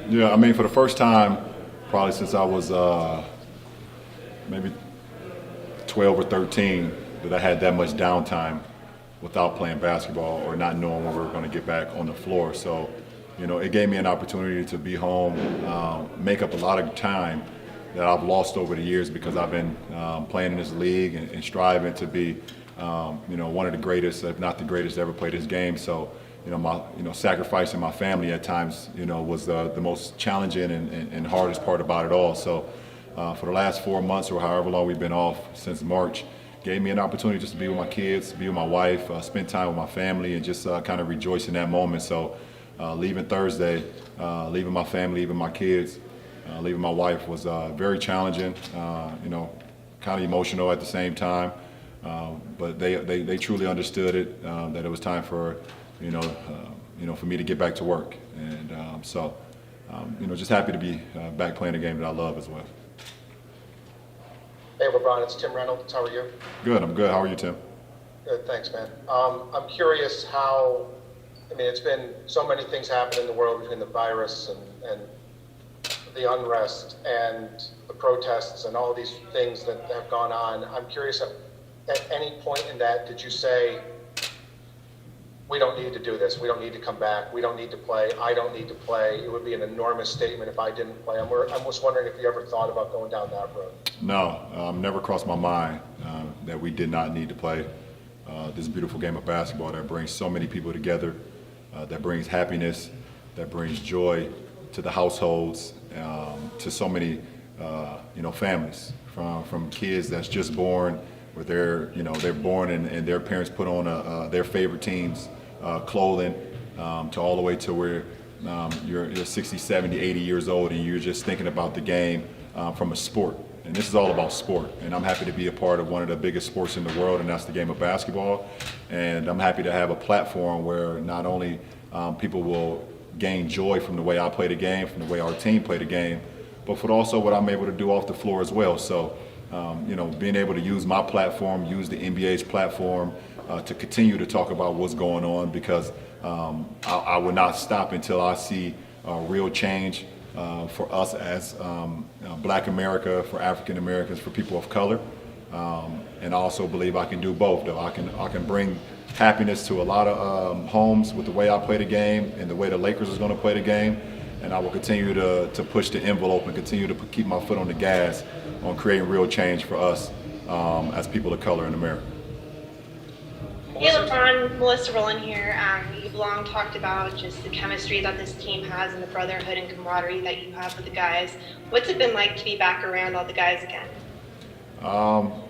Yeah, I mean, for the first time, probably since I was maybe 12 or 13, that I had that much downtime without playing basketball or not knowing when we were going to get back on the floor. So, it gave me an opportunity to be home, make up a lot of time that I've lost over the years because I've been playing in this league and striving to be, one of the greatest, if not the greatest, to ever play this game. So, sacrificing my family at times, was the most challenging and hardest part about it all. So, for the last 4 months or however long we've been off since March, gave me an opportunity just to be with my kids, be with my wife, spend time with my family, and just kind of rejoice in that moment. So, leaving Thursday, leaving my family, leaving my kids, leaving my wife was very challenging. Kind of emotional at the same time. But they truly understood it, that it was time for for me to get back to work, and just happy to be back playing a game that I love as well. Hey, LeBron, it's Tim Reynolds. How are you? Good, I'm good. How are you, Tim? Good, thanks, man. I'm curious it's been so many things happen in the world between the virus and the unrest and the protests and all these things that have gone on. I'm curious, at any point in that, did you say, we don't need to do this, we don't need to come back, we don't need to play, I don't need to play, it would be an enormous statement if I didn't play? I'm just wondering if you ever thought about going down that road. No, never crossed my mind that we did not need to play this beautiful game of basketball that brings so many people together, that brings happiness, that brings joy to the households, to so many families, from kids that's just born, where they're born and their parents put on their favorite team's clothing, to all the way to where you're 60, 70, 80 years old and you're just thinking about the game from a sport. And this is all about sport. And I'm happy to be a part of one of the biggest sports in the world, and that's the game of basketball. And I'm happy to have a platform where not only people will gain joy from the way I play the game, from the way our team play the game, but for also what I'm able to do off the floor as well. So, being able to use my platform, use the NBA's platform to continue to talk about what's going on, because I will not stop until I see real change for us as Black America, for African Americans, for people of color. And I also believe I can do both, though. I can bring happiness to a lot of homes with the way I play the game and the way the Lakers is going to play the game. And I will continue to push the envelope and continue to keep my foot on the gas on creating real change for us as people of color in America. Hey LeBron, Melissa Rowland here. You've long talked about just the chemistry that this team has and the brotherhood and camaraderie that you have with the guys. What's it been like to be back around all the guys again?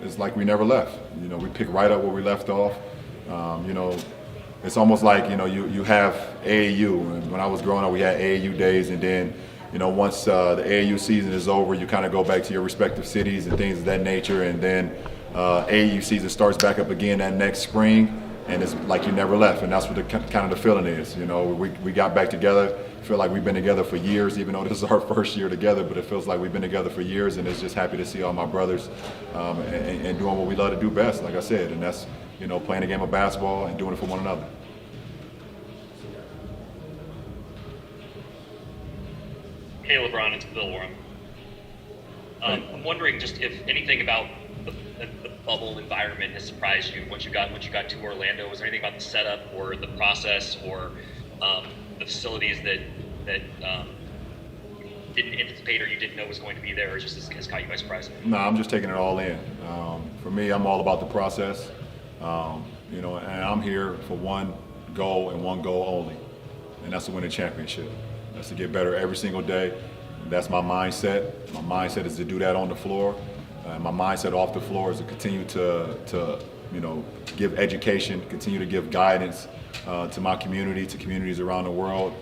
It's like we never left. We pick right up where we left off. It's almost like, you have AAU. And when I was growing up, we had AAU days, and then, once the AAU season is over, you kind of go back to your respective cities and things of that nature, and then AAU season starts back up again that next spring, and it's like you never left, and that's what kind of the feeling is. We got back together. Feel like we've been together for years, even though this is our first year together, but it feels like we've been together for years, and it's just happy to see all my brothers and doing what we love to do best, like I said, and that's playing a game of basketball and doing it for one another. Hey LeBron, it's Bill Warren. I'm wondering just if anything about the bubble environment has surprised you once you got to Orlando. Was there anything about the setup or the process or the facilities that didn't anticipate or you didn't know was going to be there, or just has caught you by surprise? No, I'm just taking it all in. For me, I'm all about the process. And I'm here for one goal and one goal only, and that's to win a championship. That's to get better every single day. That's my mindset. My mindset is to do that on the floor. My mindset off the floor is to continue to give education, continue to give guidance to my community, to communities around the world,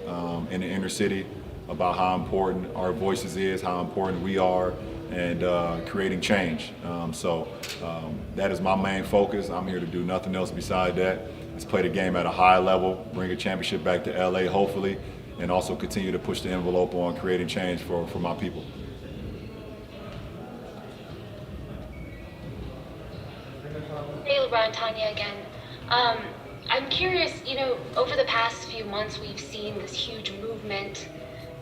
in the inner city, about how important our voices is, how important we are, and creating change. That is my main focus. I'm here to do nothing else beside that. Let's play the game at a high level, bring a championship back to LA, hopefully, and also continue to push the envelope on creating change for my people. Hey LeBron, Tanya again. I'm curious, over the past few months we've seen this huge movement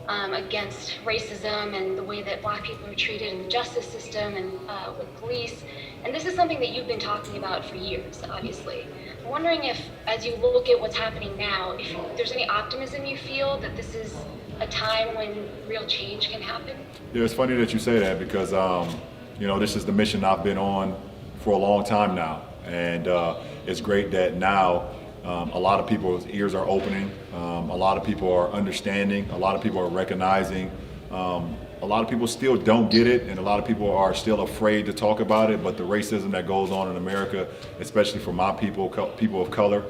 against racism and the way that Black people are treated in the justice system and with police. And this is something that you've been talking about for years, obviously. I'm wondering if, as you look at what's happening now, if there's any optimism you feel that this is a time when real change can happen? Yeah, it's funny that you say that because, this is the mission I've been on for a long time now. And it's great that now a lot of people's ears are opening. A lot of people are understanding. A lot of people are recognizing. A lot of people still don't get it, and a lot of people are still afraid to talk about it. But the racism that goes on in America, especially for my people of color,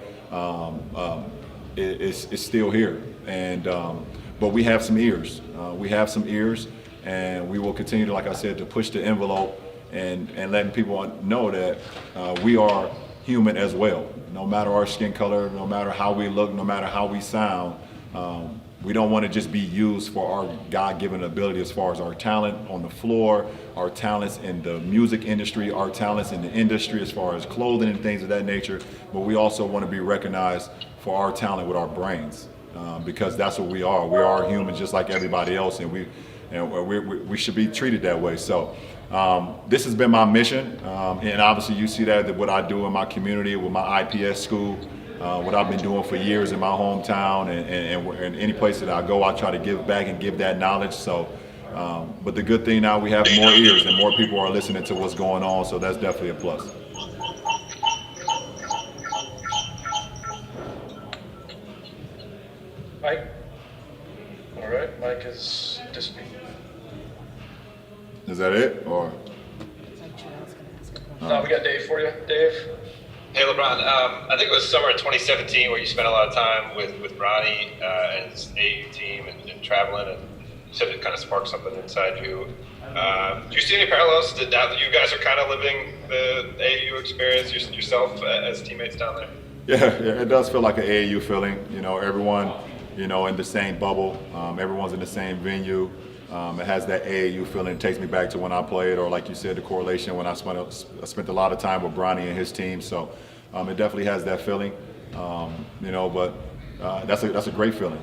is still here. And but we have some ears. We have some ears, and we will continue to, like I said, to push the envelope and letting people know that we are human as well. No matter our skin color, no matter how we look, no matter how we sound, we don't want to just be used for our God-given ability as far as our talent on the floor, our talents in the music industry, our talents in the industry as far as clothing and things of that nature, but we also want to be recognized for our talent with our brains, because that's what we are. We are humans just like everybody else, and we should be treated that way. So this has been my mission, and obviously you see that what I do in my community with my IPS school, what I've been doing for years in my hometown, and any place that I go, I try to give back and give that knowledge. So, but the good thing now, we have more ears and more people are listening to what's going on, so that's definitely a plus. Mike? All right, Mike is disappeared. Is that it, or? We got Dave for you. Dave? Hey, LeBron. I think it was summer of 2017 where you spent a lot of time with Ronnie and his AU team and traveling, and you said it kind of sparked something inside you. Do you see any parallels to now that you guys are kind of living the AU experience yourself as teammates down there? Yeah, it does feel like an AAU feeling. Everyone, in the same bubble. Everyone's in the same venue. It has that AAU feeling. It takes me back to when I played, or like you said, the correlation when I spent a lot of time with Bronny and his team. So it definitely has that feeling. But that's a great feeling.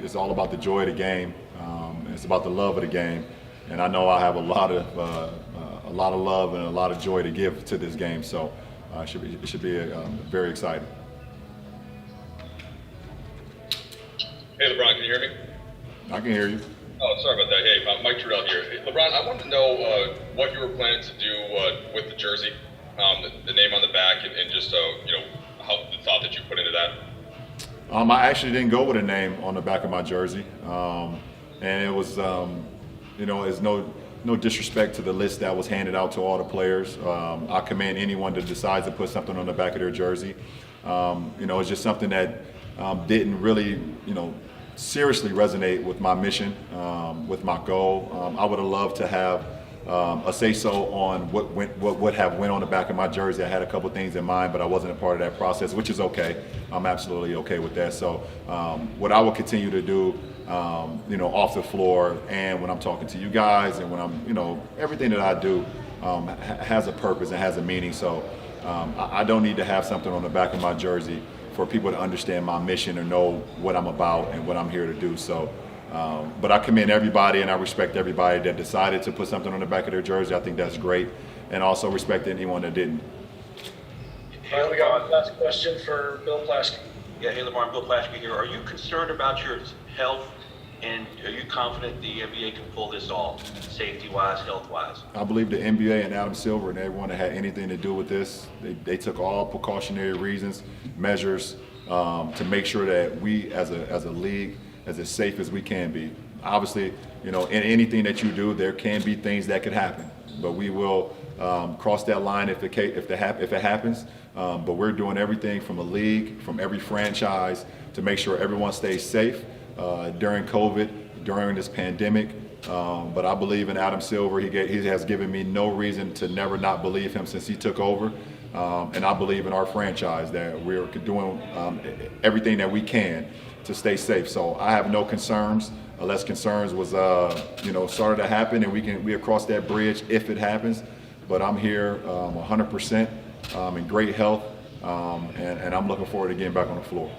It's all about the joy of the game. It's about the love of the game. And I know I have a lot of love and a lot of joy to give to this game. So it should be very exciting. Hey, LeBron, can you hear me? I can hear you. Oh, sorry about that. Hey, Mike Trudell here. Hey, LeBron, I wanted to know what you were planning to do with the jersey, the name on the back, and just how the thought that you put into that. I actually didn't go with a name on the back of my jersey, and it was, it's no disrespect to the list that was handed out to all the players. I commend anyone that decides to put something on the back of their jersey. It's just something that didn't really, seriously resonate with my mission, with my goal. I would have loved to have a say-so on what would have went on the back of my jersey. I had a couple things in mind, but I wasn't a part of that process, which is okay. I'm absolutely okay with that. So what I will continue to do, off the floor and when I'm talking to you guys and when I'm, everything that I do has a purpose and has a meaning. So I don't need to have something on the back of my jersey for people to understand my mission or know what I'm about and what I'm here to do. So, but I commend everybody and I respect everybody that decided to put something on the back of their jersey. I think that's great, and also respect anyone that didn't. All right, we got one last question for Bill Plaschke. Yeah, hey LeBron, Bill Plaschke here. Are you concerned about your health, and are you confident the NBA can pull this off, safety-wise, health-wise? I believe the NBA and Adam Silver and everyone that had anything to do with this, they took all precautionary measures to make sure that we as a league, as safe as we can be. Obviously, in anything that you do, there can be things that could happen, but we will cross that line if it happens. But we're doing everything from a league, from every franchise, to make sure everyone stays safe during COVID, during this pandemic. But I believe in Adam Silver. He has given me no reason to never not believe him since he took over. And I believe in our franchise that we're doing everything that we can to stay safe. So I have no concerns, unless concerns was started to happen, and we cross that bridge if it happens. But I'm here 100% in great health, and I'm looking forward to getting back on the floor.